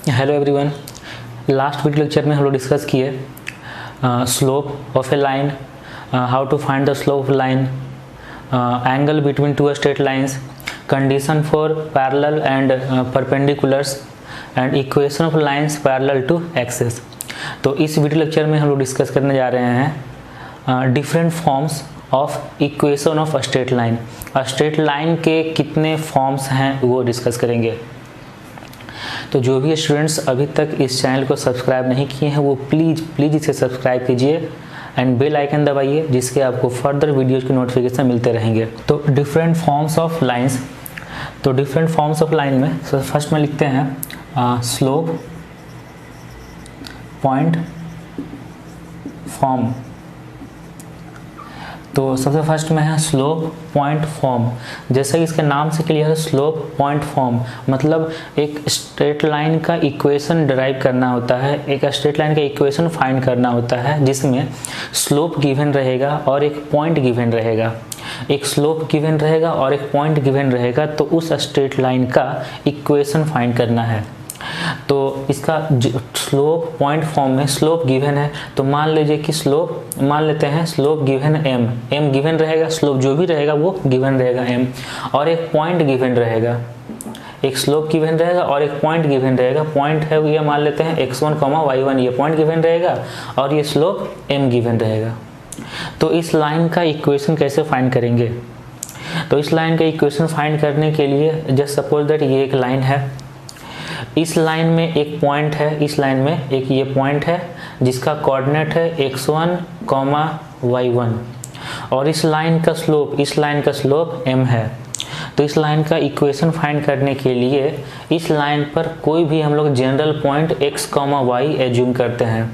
Hello everyone. Last video lecture में हम लोग डिस्कस किए slope of a line, how to find the slope of line, angle between two straight lines, condition for parallel and perpendiculars and equation of lines parallel to axis. तो इस video lecture में हम लोग discuss करने जा रहे हैं different forms of equation of straight line. Straight line के कितने फॉर्म्स हैं वो डिस्कस करेंगे। तो जो भी स्टूडेंट्स अभी तक इस चैनल को सब्सक्राइब नहीं किए हैं वो प्लीज़ इसे सब्सक्राइब कीजिए एंड बेल आइकन दबाइए, जिसके आपको फर्दर वीडियोज़ के नोटिफिकेशन मिलते रहेंगे। तो डिफरेंट फॉर्म्स ऑफ लाइंस, तो डिफरेंट फॉर्म्स ऑफ लाइन में फर्स्ट में लिखते हैं स्लोप, पॉइंट, फॉर्म। तो सबसे फर्स्ट में है स्लोप, पॉइंट, फॉर्म। जैसे कि इसके नाम से क्लियर है, स्लोप, पॉइंट, फॉर्म मतलब एक स्ट्रेट लाइन का इक्वेशन डिराइव करना होता है, एक स्ट्रेट लाइन का इक्वेशन फाइंड करना होता है जिसमें स्लोप गिवन रहेगा और एक पॉइंट गिवन रहेगा। एक स्लोप गिवन रहेगा और एक पॉइंट गिवन रहेगा, तो उस स्ट्रेट लाइन का इक्वेशन फाइंड करना है। तो इसका स्लोप पॉइंट फॉर्म में स्लोप गिवन है, तो मान लीजिए कि स्लोप मान लेते हैं स्लोप गिवन एम गिवन रहेगा, स्लोप जो भी रहेगा वो गिवन रहेगा एम, और एक पॉइंट गिवन रहेगा। एक स्लोप गिवन रहेगा और एक पॉइंट गिवन रहेगा। पॉइंट है ये मान लेते हैं x1, y1, ये पॉइंट गिवन रहेगा और ये स्लोप m गिवन रहेगा। तो इस लाइन का इक्वेशन कैसे फाइंड करेंगे? तो इस लाइन का इक्वेशन फाइंड करने के लिए जस्ट सपोज दैट ये एक लाइन है, इस लाइन में एक पॉइंट है, इस लाइन में एक ये पॉइंट है जिसका कोऑर्डिनेट है x1, y1, और इस लाइन का स्लोप m है। तो इस लाइन का इक्वेशन फाइंड करने के लिए इस लाइन पर कोई भी हम लोग general point x, y assume करते हैं,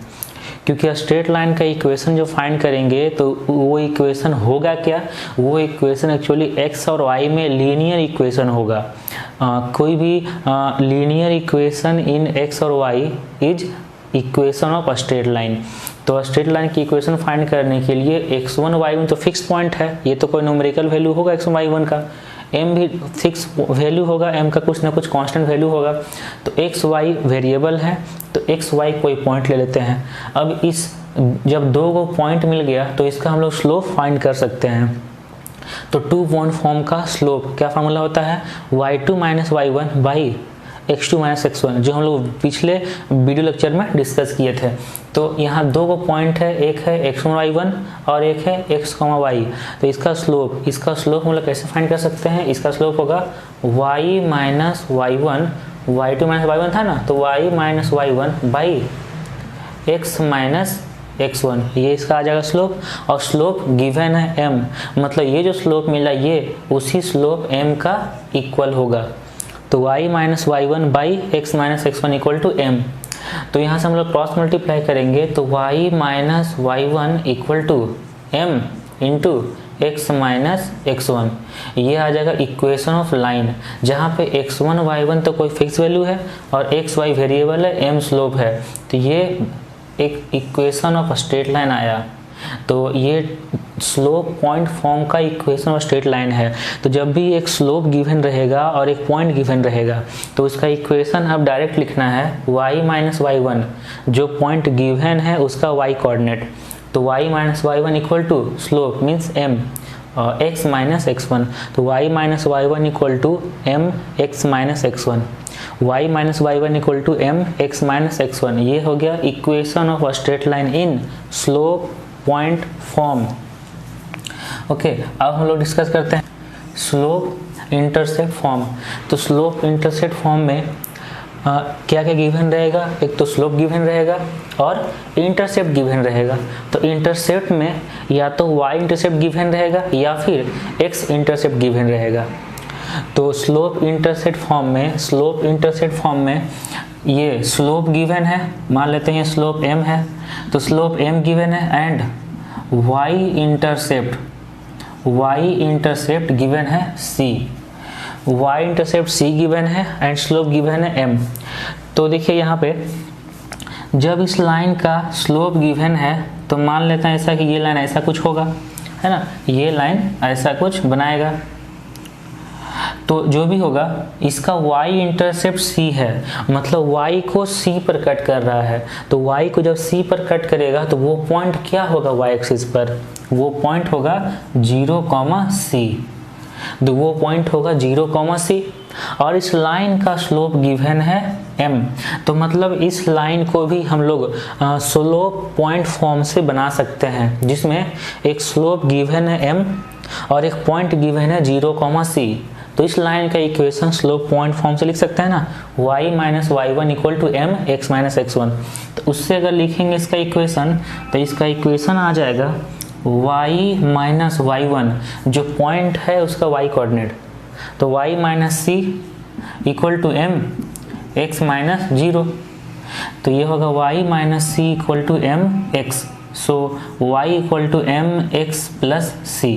क्योंकि स्ट्रेट लाइन का इक्वेशन जो फाइंड करेंगे तो वो इक्वेशन होगा क्या? वो इक्वेशन एक्चुअली x और y में लीनियर इक्वेशन होगा। कोई भी लीनियर इक्वेशन इन x और y is equation of straight line. तो स्ट्रेट लाइन की इक्वेशन फाइंड करने के लिए x1, y1 तो फिक्स पॉइंट है, ये तो कोई न्यूमेरिकल वैल्यू होगा x1, y1 का, m भी फिक्स वैल्यू होगा, m का कुछ ना कुछ कांस्टेंट वैल्यू होगा। तो x, y वेरिएबल है, तो x, y कोई पॉइंट ले लेते हैं। अब इस जब दो को पॉइंट मिल गया तो इसका हम लोग स्लोप फाइंड कर सकते हैं। तो टू पॉइंट फॉर्म का स्लोप क्या फार्मूला होता है? y2 minus y1 by x2 minus x1, जो हम लोग पिछले वीडियो लेक्चर में डिस्कस किए थे। तो यहाँ दो को पॉइंट है, एक है x1, y1 और एक है x, y। तो इसका स्लोप हम लोग कैसे फाइंड कर सकते हैं? इसका स्लोप होगा y minus y1, y2 minus y1 था ना, तो y minus y1 by x minus x1, ये इसका आ जाएगा स्लोप। और स्लोप गिवन है m, मतलब ये जो स्लोप मिला ये उसी स्लोप m का इक्वल होगा। तो y minus y1 by x minus x1 equal to m। तो यहाँ से हम लोग क्रॉस मल्टीप्लाई करेंगे तो y minus y1 equal to m into x minus x1, ये आ जाएगा इक्वेशन ऑफ लाइन, जहाँ पे x1, y1 तो कोई फिक्स वैल्यू है और x, y वेरिएबल है, m स्लोप है। तो ये एक इक्वेशन ऑफ स्ट्रेट लाइन आया। तो ये स्लोप पॉइंट फॉर्म का इक्वेशन ऑफ स्ट्रेट लाइन है। तो जब भी एक स्लोप गिवन रहेगा और एक पॉइंट गिवन रहेगा तो उसका इक्वेशन अब डायरेक्ट लिखना है y माइनस y1, जो पॉइंट गिवन है उसका y कोऑर्डिनेट। तो y minus y1 equal to slope means m x minus x1, तो y minus y1 equal to m x minus x1, y minus y1 equal to m x minus x1। ये हो गया equation of straight line in slope point form. Okay, अब हम लोग discuss करते हैं slope intercept form. तो slope intercept form में क्या क्या गिवन रहेगा? एक तो स्लोप गिवन रहेगा और इंटरसेप्ट गिवन रहेगा। तो इंटरसेप्ट में या तो y इंटरसेप्ट गिवन रहेगा या फिर x इंटरसेप्ट गिवन रहेगा। तो स्लोप इंटरसेप्ट फॉर्म में ये स्लोप गिवन है, मान लेते हैं स्लोप m है, तो स्लोप m गिवन है एंड y इंटरसेप्ट गिवन है c, y intercept c given है एंड स्लोप गिवन है m। तो देखिए यहाँ पे जब इस लाइन का स्लोप गिवन है तो मान लेते हैं ऐसा कि ये लाइन ऐसा कुछ होगा, है ना, ये लाइन ऐसा कुछ बनाएगा। तो जो भी होगा इसका y इंटरसेप्ट c है, मतलब y को c पर कट कर रहा है। तो y को जब c पर कट करेगा तो वो पॉइंट क्या होगा y एक्सिस पर, वो पॉइंट होगा 0,c। तो वो पॉइंट होगा 0,c और इस लाइन का स्लोप गिवन है m। तो मतलब इस लाइन को भी हम लोग स्लोप पॉइंट फॉर्म से बना सकते हैं, जिसमें एक स्लोप गिवन है m और एक पॉइंट गिवन है 0,c। तो इस लाइन का इक्वेशन स्लोप पॉइंट फॉर्म से लिख सकते हैं ना, y minus y1 equal to m x minus x1। तो उससे अगर लिखेंगे इसका इक्वेशन, तो इसका इक्वेशन आ जाएगा y माइनस y1, जो पॉइंट है उसका y कोऑर्डिनेट, तो y minus c equal to m x minus 0। तो ये होगा y minus c equal to m x। So y equal to m x plus c,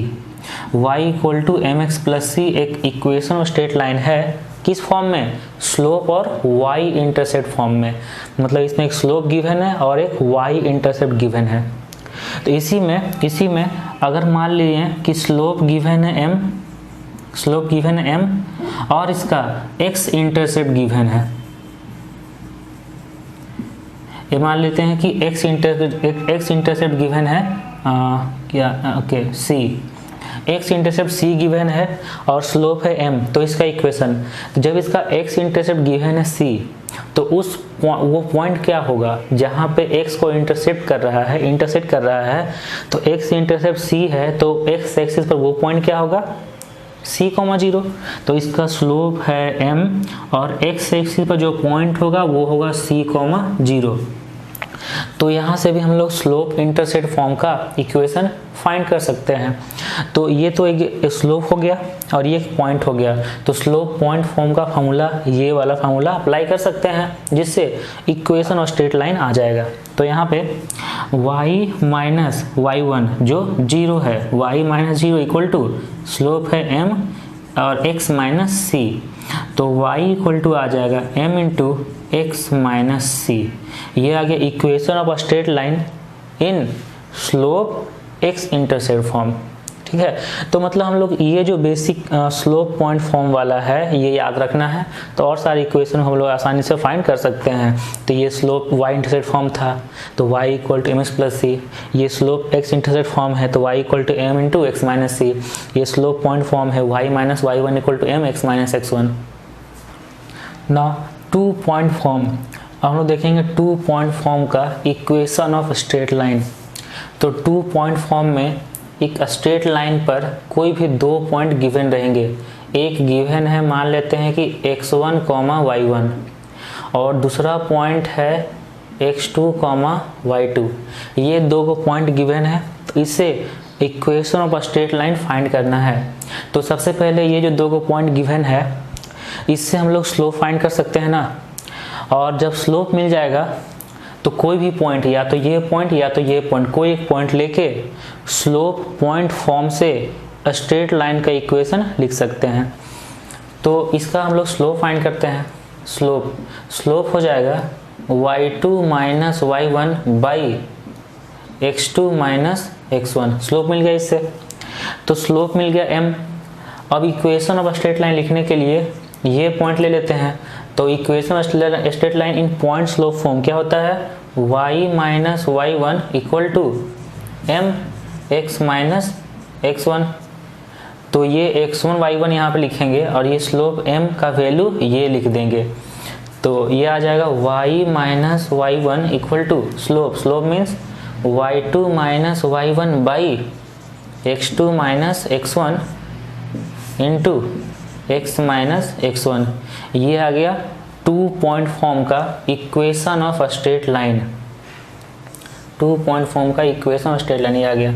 y equal to M x plus C एक equation और straight line है। किस form में, slope और y intercept form में, मतलब इसमें एक स्लोप गिवन है और एक y इंटरसेप्ट गिवन है। तो इसी में अगर मान लीजिए कि स्लोप गिवन है m, स्लोप गिवन है m और इसका x इंटरसेप्ट गिवन है, ये मान लेते हैं कि x इंटरसेप्ट गिवन है c, x intercept c given है और स्लोप है m। तो इसका इक्वेशन, तो जब इसका x इंटरसेप्ट गिवन है c, तो वो पॉइंट क्या होगा जहाँ पे x को इंटरसेप्ट कर रहा है, तो x इंटरसेप्ट c है, तो x एक्सिस पर वो पॉइंट क्या होगा c, 0। तो इसका स्लोप है m और x एक्सिस पर जो पॉइंट होगा वो होगा c, 0। तो यहाँ से भी हम लोग स्लोप इंटरसेप्ट फॉर्म का इक्वेशन फाइंड कर सकते हैं। तो ये तो एक स्लोप हो गया और ये एक पॉइंट हो गया। तो स्लोप पॉइंट फॉर्म का फार्मूला, ये वाला फार्मूला अप्लाई कर सकते हैं, जिससे इक्वेशन और स्ट्रेट लाइन आ जाएगा। तो यहाँ पे y माइनस y1 जो 0 है, y minus 0 equal to slope है m और x माइनस c। तो y इक्वल टू आ जाएगा m इंटू x माइनस सी। ये आ गया equation of straight line in slope x intercept form. ठीक है, तो मतलब हम लोग ये जो बेसिक स्लोप पॉइंट फॉर्म वाला है ये याद रखना है, तो और सारे इक्वेशन हम लोग आसानी से फाइंड कर सकते हैं। तो ये स्लोप y इंटरसेप्ट फॉर्म था, तो y equal to M x plus c. ये स्लोप x इंटरसेप्ट फॉर्म है, तो y equal to m into x minus सी। ये स्लोप पॉइंट फॉर्म है y minus y1 equal to m x minus x1। Now 2 point form, हम लोग देखेंगे 2 point form का equation of straight line. तो 2 point form में एक स्ट्रेट लाइन पर कोई भी 2 पॉइंट गिवन रहेंगे। एक गिवन है, मान लेते हैं कि x1, y1 और दूसरा पॉइंट है x2, y2। ये 2 पॉइंट गिवन है, तो इससे equation of straight line find करना है। तो सबसे पहले ये जो 2 पॉइंट गिवन है, इससे हम लोग स्लोप फाइंड कर सकते हैं ना। और जब स्लोप मिल जाएगा तो कोई भी पॉइंट, या तो ये पॉइंट या तो ये पॉइंट, कोई एक पॉइंट लेके स्लोप पॉइंट फॉर्म से स्ट्रेट लाइन का इक्वेशन लिख सकते हैं। तो इसका हम लोग स्लोप फाइंड करते हैं। स्लोप हो जाएगा y2 minus y1 by x2 minus x1। स्लोप मिल गया इससे, तो स्लोप मिल गया m। अब इक्वेशन ऑफ स्ट्रेट लाइन लिखने के लिए ये पॉइंट ले लेते हैं। तो equation straight line in point slope form क्या होता है, y minus y1 equal to m x minus x1। तो ये x1 y1 यहाँ पे लिखेंगे और ये स्लोप m का वैल्यू ये लिख देंगे। तो ये आ जाएगा y minus y1 equal to slope means y2 minus y1 by x2 minus x1 into x minus x1। ये आ गया 2 पॉइंट फॉर्म का equation of straight line. 2 point form का इक्वेशन ऑफ स्ट्रेट लाइन ये आ गया।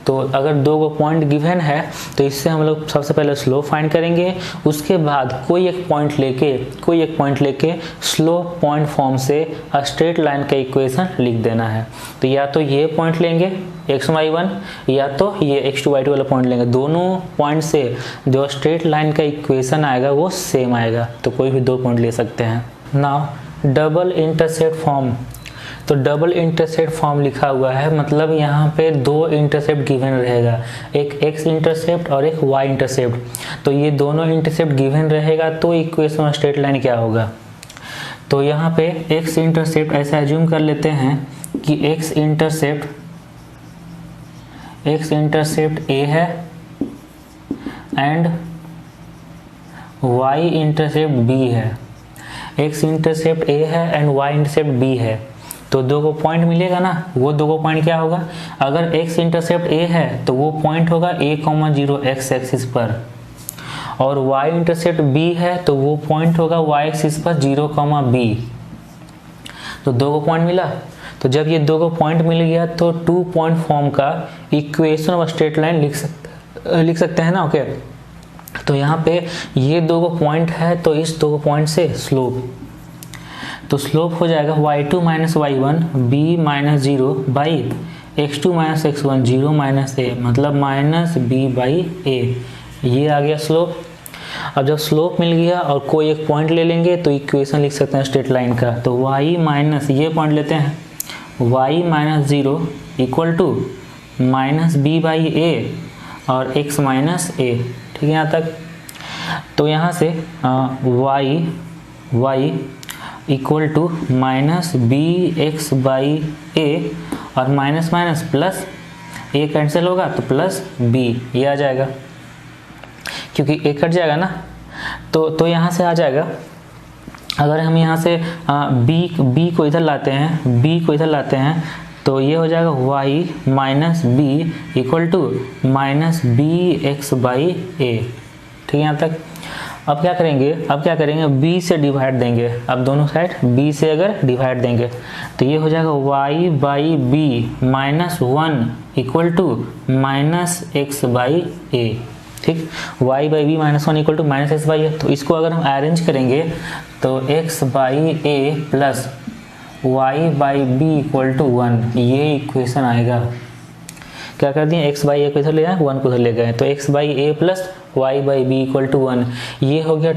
तो अगर 2 पॉइंट गिवन है तो इससे हम लोग सबसे पहले स्लोप फाइंड करेंगे, उसके बाद कोई एक पॉइंट लेके स्लोप पॉइंट फॉर्म से स्ट्रेट लाइन का इक्वेशन लिख देना है। तो या तो ये पॉइंट लेंगे x1 y1 या तो ये x2 y2 वाला पॉइंट लेंगे। दोनों पॉइंट से जो स्ट्रेट लाइन का इक्वेशन आएगा वो सेम आएगा, तो कोई भी 2 पॉइंट ले सकते हैं। Now double intercept form. तो डबल इंटरसेप्ट फॉर्म लिखा हुआ है, मतलब यहाँ पे दो इंटरसेप्ट गिवन रहेगा, एक एक्स इंटरसेप्ट और एक वाई इंटरसेप्ट। तो ये दोनों इंटरसेप्ट गिवन रहेगा तो इक्वेशन ऑफ स्ट्रेट लाइन क्या होगा। तो यहाँ पे एक्स इंटरसेप्ट ऐसा एज्यूम कर लेते हैं कि एक्स इंटरसेप्ट ए है एंड वाई इंटरसेप्ट बी है। एक्स इंटरसेप्ट ए है एंड वाई इंटरसेप्ट बी है, तो दो को पॉइंट मिलेगा ना। वो दो को पॉइंट क्या होगा, अगर एक्स इंटरसेप्ट ए है तो वो पॉइंट होगा a,0 एक्स एक्सिस पर, और y इंटरसेप्ट b है तो वो पॉइंट होगा y एक्सिस पर 0, b। तो दो को पॉइंट मिला। तो जब ये दो को पॉइंट मिल गया तो 2 पॉइंट फॉर्म का इक्वेशन ऑफ स्ट्रेट लाइन लिख सकते हैं ना। ओके, तो यहाँ पे ये दो को पॉइंट है तो इस दो को पॉइंट से स्लोप, तो स्लोप हो जाएगा y2 minus y1 b minus 0 by x2 minus x1 0 minus a, मतलब माइनस b बाई a। ये आ गया स्लोप। अब जब स्लोप मिल गया और कोई एक पॉइंट ले लेंगे तो इक्वेशन लिख सकते हैं स्ट्रेट लाइन का। तो y माइनस, ये पॉइंट लेते हैं, y minus 0 equal to minus b by a और x माइनस a। ठीक है यहाँ तक। तो यहाँ से y equal to minus b x by a और minus minus plus a cancel होगा तो प्लस बी, ये आ जाएगा क्योंकि ए कट जाएगा ना। तो यहाँ से आ जाएगा। अगर हम यहाँ से b को इधर लाते हैं तो ये हो जाएगा y minus b equal to minus b x by a. ठीक है यहाँ तक। अब क्या करेंगे, b से डिवाइड देंगे। अब दोनों साइड b से अगर डिवाइड देंगे तो ये हो जाएगा y by b minus 1 equal to minus x by a. ठीक, y by b minus 1 equal to minus x by a. तो इसको अगर हम अरेंज करेंगे तो x by A plus y by B equal to 1, ये इक्वेशन आएगा। क्या कर दिए, x बाई ए को इधर ले आए, 1 को इधर ले गए, तो x by A plus y by B equal to 1। ये हो गया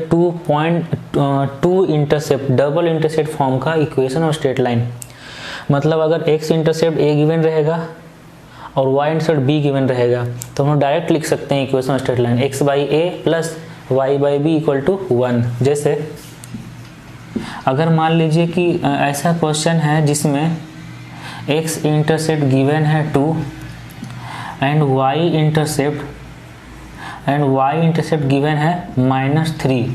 2 इंटरसेप्ट, डबल इंटरसेप्ट फॉर्म का इक्वेशन ऑफ स्ट्रेट लाइन। मतलब अगर x इंटरसेप्ट a गिवन रहेगा और y इंटरसेप्ट b गिवन रहेगा तो हम डायरेक्ट लिख सकते हैं equation of straight line x by A plus y by B equal to 1। जैसे अगर मान लीजिए कि ऐसा क्वेश्चन है जिसमें x इंटरसेप्ट गिवन है 2 एंड y इंटरसेप्ट गिवन है -3।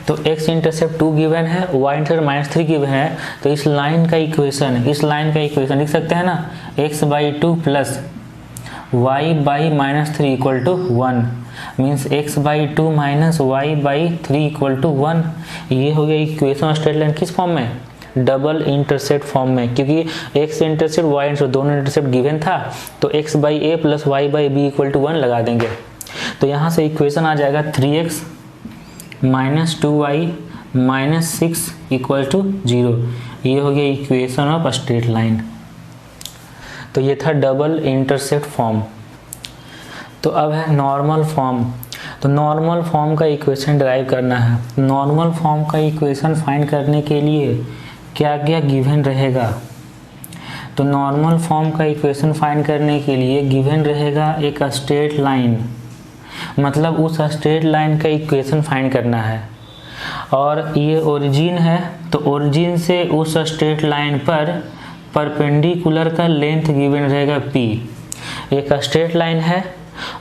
तो x इंटरसेप्ट 2 गिवन है, y इंटरसेप्ट -3 गिवन है, तो इस लाइन का इक्वेशन लिख सकते हैं ना, x by 2 plus y by -3 equal to 1 means x by 2 minus y by 3 equal to 1। ये हो गया इक्वेशन ऑफ स्ट्रेट लाइन किस फॉर्म में, डबल इंटरसेप्ट फॉर्म में, क्योंकि x इंटरसेप्ट y इंटरसेप्ट दोनों इंटरसेप्ट गिवन था तो x by A plus y by B equal to 1 लगा देंगे। तो यहाँ से इक्वेशन आ जाएगा 3x minus 2y minus 6 equal to 0। ये हो गया इक्वेशन ऑफ स्ट्रेट लाइन। तो ये था डबल इंटरसेप्ट फॉर्म। तो अब है नॉर्मल फॉर्म। तो नॉर्मल फॉर्म का इक्वेशन डिराइव करना है। नॉर्मल फॉर्म का इक्वेशन फाइंड करने के लिए क्या क्या गिवन रहेगा। तो नॉर्मल फॉर्म का इक्वेशन फाइंड करने के लिए गिवन रहेगा एक स्ट्रेट लाइन, मतलब उस स्ट्रेट लाइन का इक्वेशन फाइंड करना है। और ये ओरिजिन है तो ओरिजिन से उस स्ट्रेट लाइन पर परपेंडिकुलर का लेंथ गिवन रहेगा p। एक स्ट्रेट लाइन है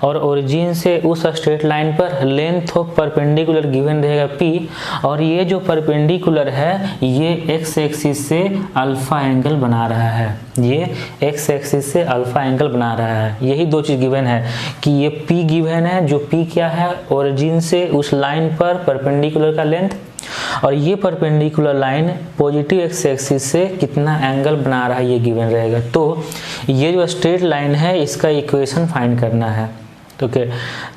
और ओरिजिन से उस स्ट्रेट लाइन पर लेंथ ऑफ परपेंडिकुलर गिवन रहेगा p, और ये जो परपेंडिकुलर है ये x एक्सिस से अल्फा एंगल बना रहा है, ये x एक्सिस से अल्फा एंगल बना रहा है। यही दो चीज़ गिवन है कि ये p गिवन है, जो p क्या है, ओरिजिन से उस लाइन पर परपेंडिकुलर का लेंथ, और ये perpendicular line positive x axis से कितना एंगल बना रहा है ये गिवन रहेगा। तो ये जो स्ट्रेट लाइन है इसका इक्वेशन फाइंड करना है। ओके,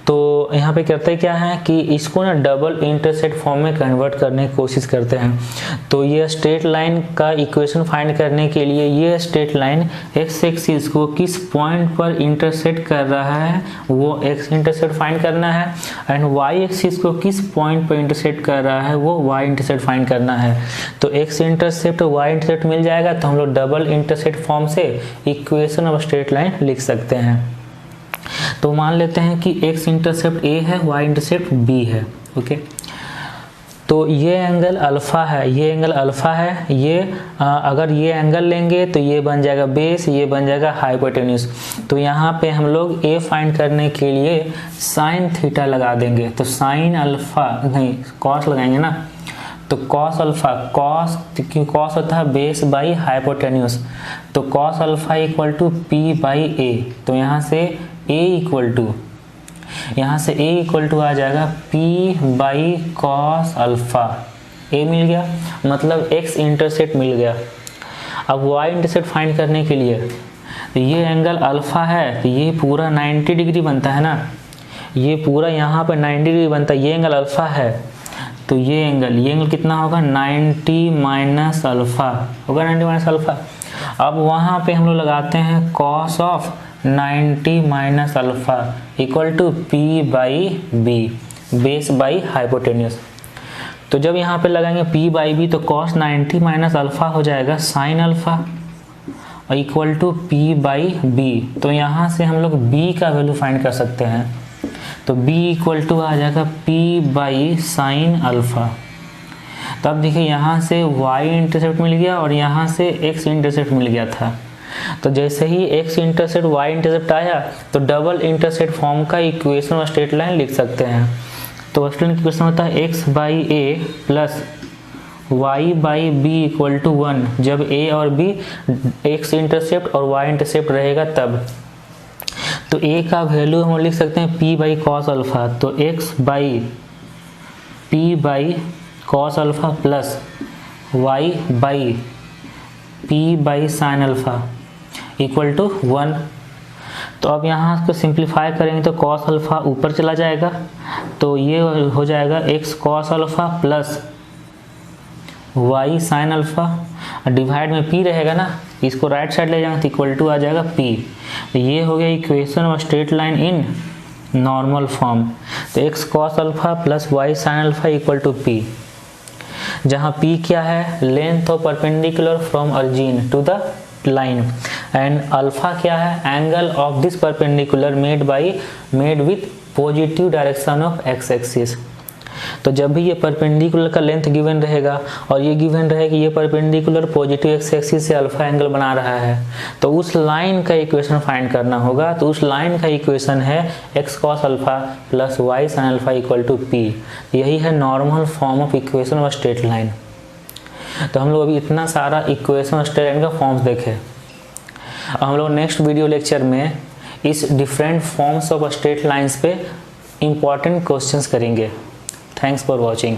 तो यहाँ पे करते क्या है कि इसको ना डबल इंटरसेप्ट फॉर्म में कन्वर्ट करने की कोशिश करते हैं। तो ये स्ट्रेट लाइन का इक्वेशन फाइंड करने के लिए ये स्ट्रेट लाइन एक्स एक्सिस को किस पॉइंट पर इंटरसेक्ट कर रहा है वो एक्स इंटरसेप्ट फाइंड करना है, एंड वाई एक्सिस को किस पॉइंट पर इंटरसेक्ट कर रहा है वो वाई इंटरसेप्ट फाइंड करना है। तो एक्स इंटरसेप्ट वाई इंटरसेप्ट मिल जाएगा तो हम लोग डबल इंटरसेप्ट फॉर्म से इक्वेशन ऑफ स्ट्रेट लाइन लिख सकते हैं। तो मान लेते हैं कि x इंटरसेप्ट a है, y इंटरसेप्ट b है। ओके, तो ये एंगल अल्फा है, ये एंगल अल्फा है, ये अगर ये एंगल लेंगे तो ये बन जाएगा बेस, ये बन जाएगा हाइपोटेन्यूज। तो यहाँ पे हम लोग a फाइंड करने के लिए साइन थीटा लगा देंगे। तो साइन अल्फा नहीं कॉस लगाएंगे ना, तो कॉस अल्फा, कॉस क्योंकि कॉस होता है बेस बाई हाइपोटेन्यूज, तो cos alpha equal to P by a. तो यहाँ से a इक्वल टू, यहाँ से a इक्वल टू आ जाएगा p by cos alpha. a मिल गया, मतलब x इंटरसेप्ट मिल गया। अब y इंटरसेप्ट फाइंड करने के लिए तो ये एंगल अल्फा है, तो ये पूरा 90 डिग्री बनता है ना, ये पूरा यहाँ पर 90 डिग्री बनता है, ये एंगल अल्फा है। तो ये एंगल कितना होगा 90 माइनस अल्फा होगा, 90 माइनस अल्फा। अब वहाँ पे हम लोग लगाते हैं cos of 90 minus alpha equal to P by B, base by hypotenuse. तो जब यहाँ पे लगाएंगे p बाई बी तो कॉस 90 माइनस अल्फा हो जाएगा sine alpha equal to P by B. तो यहाँ से हम लोग b का वैल्यू फाइंड कर सकते हैं। तो b इक्वल टू आ जाएगा p बाई साइन अल्फा। तब देखिए यहाँ से y इंटरसेप्ट मिल गया और यहाँ से x इंटरसेप्ट मिल गया था। तो जैसे ही x इंटरसेप्ट y इंटरसेप्ट आया तो डबल इंटरसेप्ट फॉर्म का इक्वेशन और स्ट्रेट लाइन लिख सकते हैं। तो स्ट्रेट इक्वेशन होता है x by A plus y by B equal to 1, जब a और b x इंटरसेप्ट और y इंटरसेप्ट रहेगा तब। तो a का वैल्यू हम लिख सकते हैं p बाई कॉस अल्फा, तो x by p by cos alpha plus y by p by sine alpha equal to 1। तो अब यहाँ इसको सिंप्लीफाई करेंगे तो कॉस अल्फा ऊपर चला जाएगा, तो ये हो जाएगा x cos alpha plus y sine alpha, divide में p रहेगा ना, इसको राइट साइड ले जाएंगे तो इक्वल टू आ जाएगा p। तो ये हो गया equation of straight line in normal form. तो x cos alpha plus y sine alpha equal to p, जहाँ p क्या है length of perpendicular from origin to the line, and alpha क्या है angle of this perpendicular made with positive direction of X axis. तो जब भी ये perpendicular का लेंथ गिवन रहेगा और ये गिवन रहे कि ये परपेंडिकुलर पॉजिटिव एक्स एक्सिस से अल्फा एंगल बना रहा है, तो उस लाइन का इक्वेशन फाइंड करना होगा। तो उस लाइन का इक्वेशन है x cos alpha plus y sin alpha equal to p। यही है normal form of equation of straight line. तो हम लोग अभी इतना सारा इक्वेशन ऑफ स्ट्रेट लाइन का फॉर्म्स देखे। अब हम लोग नेक्स्ट वीडियो लेक्चर में इस different forms of straight lines पे इम्पॉर्टेंट क्वेश्चंस करेंगे। Thanks for watching.